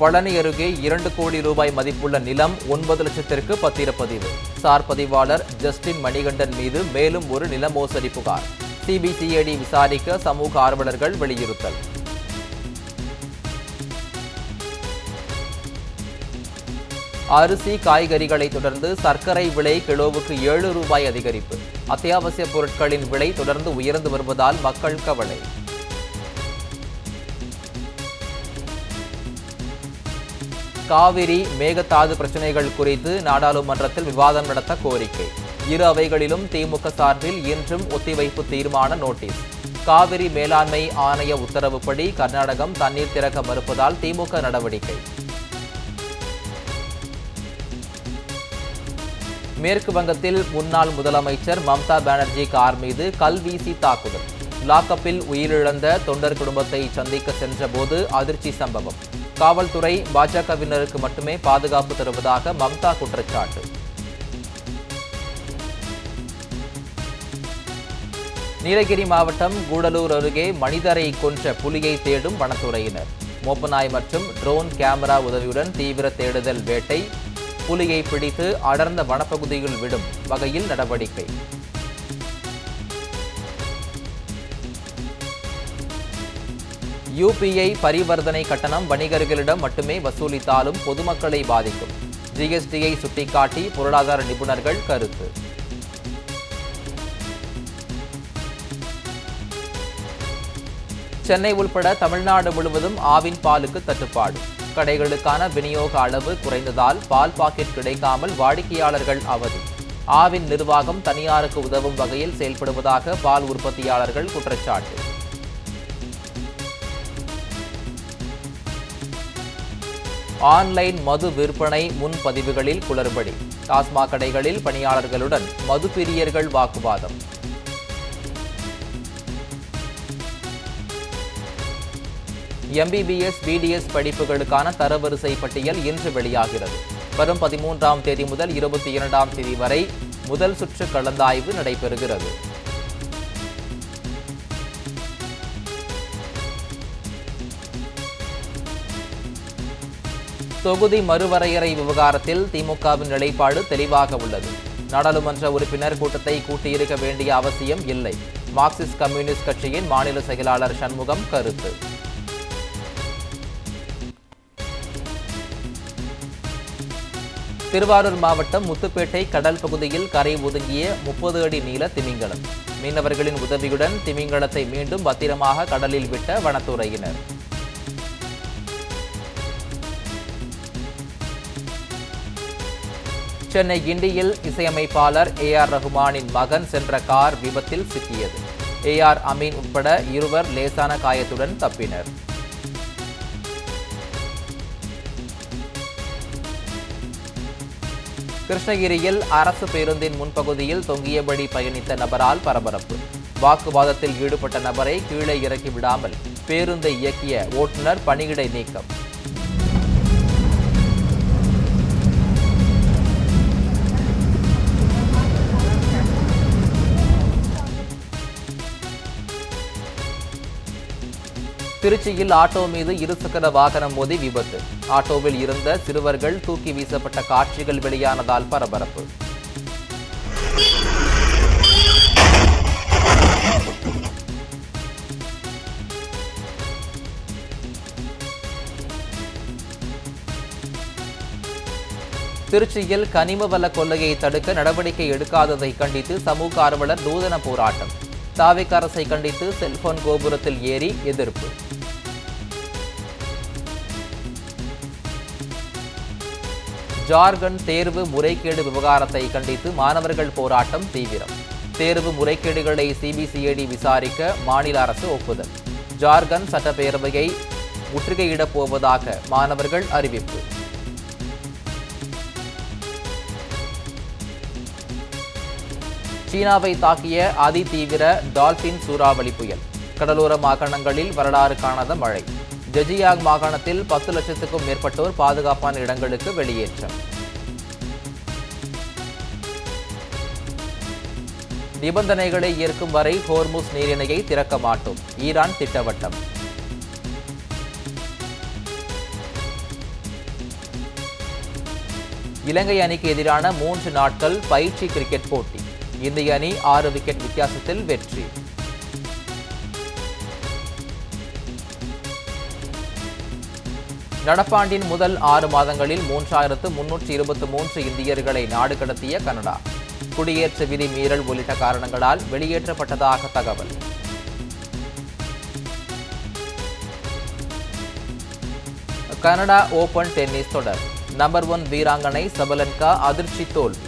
பழனி அருகே 2 கோடி ரூபாய் மதிப்புள்ள நிலம் 9 லட்சத்திற்கு பத்திரப்பதிவு. சார் பதிவாளர் ஜஸ்டின் மணிகண்டன் மீது மேலும் ஒரு நில மோசடி புகார். சிபிசிஐடி விசாரிக்க சமூக ஆர்வலர்கள் வலியுறுத்தல். அரிசி காய்கறிகளை தொடர்ந்து சர்க்கரை விலை கிலோவுக்கு 7 ரூபாய் அதிகரிப்பு. அத்தியாவசிய பொருட்களின் விலை தொடர்ந்து உயர்ந்து வருவதால் மக்கள் கவலை. காவிரி மேகதாது பிரச்சினைகள் குறித்து நாடாளுமன்றத்தில் விவாதம் நடத்த கோரிக்கை. இரு அவைகளிலும் திமுக சார்பில் இன்றும் ஒத்திவைப்பு தீர்மான நோட்டீஸ். காவிரி மேலாண்மை ஆணைய உத்தரவுப்படி கர்நாடகம் தண்ணீர் திறக்க மறுப்பதால் திமுக நடவடிக்கை. மேற்கு வங்கத்தில் முன்னாள் முதலமைச்சர் மம்தா பானர்ஜி கார் மீது கல்வீசி தாக்குதல். லாக்கப்பில் உயிரிழந்த தொண்டர் குடும்பத்தை சந்திக்க சென்றபோது அதிர்ச்சி சம்பவம். காவல்துறை பாஜகவினருக்கு மட்டுமே பாதுகாப்பு தருவதாக மம்தா குற்றச்சாட்டு. நீலகிரி மாவட்டம் கூடலூர் அருகே மனிதரை கொன்ற புலியை தேடும் வனத்துறையினர். மோப்பநாய் மற்றும் ட்ரோன் கேமரா உதவியுடன் தீவிர தேடுதல் வேட்டை. புலியை பிடித்து அடர்ந்த வனப்பகுதியில் விடும் வகையில் நடவடிக்கை. யூபிஐ பரிவர்த்தனை கட்டணம் வணிகர்களிடம் மட்டுமே வசூலித்தாலும் பொதுமக்களை பாதிக்கும். ஜிஎஸ்டியை சுட்டிக்காட்டி பொருளாதார நிபுணர்கள் கருத்து. சென்னை உள்பட தமிழ்நாடு முழுவதும் ஆவின் பாலுக்கு தட்டுப்பாடு. கடைகளுக்கான விநியோக அளவு குறைந்ததால் பால் பாக்கெட் கிடைக்காமல் வாடிக்கையாளர்கள் அவதி. ஆவின் நிர்வாகம் தனியாருக்கு உதவும் வகையில் செயல்படுவதாக பால் உற்பத்தியாளர்கள் குற்றச்சாட்டு. ஆன்லைன் மது விற்பனை முன்பதிவுகளில் குளறுபடி. டாஸ்மாக் கடைகளில் பணியாளர்களுடன் மது பிரியர்கள் வாக்குவாதம். எம்பிபிஎஸ் பிடிஎஸ் படிப்புகளுக்கான தரவரிசை பட்டியல் இன்று வெளியாகிறது. வரும் 13ஆம் தேதி முதல் 22ஆம் தேதி வரை முதல் சுற்று கலந்தாய்வு நடைபெறுகிறது. தொகுதி மறுவரையறை விவகாரத்தில் திமுகவின் நிலைப்பாடு தெளிவாக உள்ளது. நாடாளுமன்ற உறுப்பினர் கூட்டத்தை கூட்டியிருக்க வேண்டிய அவசியம் இல்லை. மார்க்சிஸ்ட் கம்யூனிஸ்ட் கட்சியின் மாநில செயலாளர் சண்முகம் கருத்து. திருவாரூர் மாவட்டம் முத்துப்பேட்டை கடல் பகுதியில் கரை ஒதுங்கிய 30 அடி நீள திமிங்கலம். மீனவர்களின் உதவியுடன் திமிங்கலத்தை மீண்டும் பத்திரமாக கடலில் விட்ட வனத்துறையினர். சென்னை கிண்டியில் இசையமைப்பாளர் ஏஆர் ரஹ்மானின் மகன் சென்ற கார் விபத்தில் சிக்கியது. ஏஆர் அமீன் உட்பட இருவர் லேசான காயத்துடன் தப்பினர். கிருஷ்ணகிரியில் அரசு பேருந்தின் முன்பகுதியில் தொங்கியபடி பயணித்த நபரால் பரபரப்பு. வாக்குவாதத்தில் ஈடுபட்ட நபரை கீழே இறக்கி விடாமல் பேருந்தை இயக்கிய ஓட்டுநர் பணியிடை நீக்கம். திருச்சியில் ஆட்டோ மீது இருசக்கர வாகனம் மோதி விபத்து. ஆட்டோவில் இருந்த சிறுவர்கள் தூக்கி வீசப்பட்ட காட்சிகள் வெளியானதால் பரபரப்பு. திருச்சியில் கனிம வள கொள்ளையை தடுக்க நடவடிக்கை எடுக்காததை கண்டித்து சமூக ஆர்வலர் நூதன போராட்டம். தாவேக அரசை கண்டித்து செல்போன் கோபுரத்தில் ஏறி எதிர்ப்பு. ஜார்க்கண்ட் தேர்வு முறைகேடு விவகாரத்தை கண்டித்து மாணவர்கள் போராட்டம் தீவிரம். தேர்வு முறைகேடுகளை சிபிசிஐடி விசாரிக்க மாநில அரசு ஒப்புதல். ஜார்க்கண்ட் சட்டப்பேரவையை முற்றுகையிடப் போவதாக மாணவர்கள் அறிவிப்பு. சீனாவை தாக்கிய அதிதீவிர டால்பின் சூறாவளி புயல். கடலோர மாகாணங்களில் வரலாறு காணாத மழை. ஜெஜியாங் மாகாணத்தில் 10 லட்சத்துக்கும் மேற்பட்டோர் பாதுகாப்பான இடங்களுக்கு வெளியேற்றம். நிபந்தனைகளை ஏற்கும் வரை ஹோர்முஸ் நீரிணையை திறக்க மாட்டோம். ஈரான் திட்டவட்டம். இலங்கை அணிக்கு எதிரான 3 நாட்கள் பயிற்சி கிரிக்கெட் போட்டி. இந்திய அணி 6 விக்கெட் வித்தியாசத்தில் வெற்றி. நடப்பாண்டின் முதல் 6 மாதங்களில் 3323 இந்தியர்களை நாடு கடத்திய கனடா. குடியேற்ற விதி மீறல் உள்ளிட்ட காரணங்களால் வெளியேற்றப்பட்டதாக தகவல். கனடா ஓபன் டென்னிஸ் தொடர். நம்பர் 1 வீராங்கனை சபலன்கா அதிர்ச்சி தோல்வி.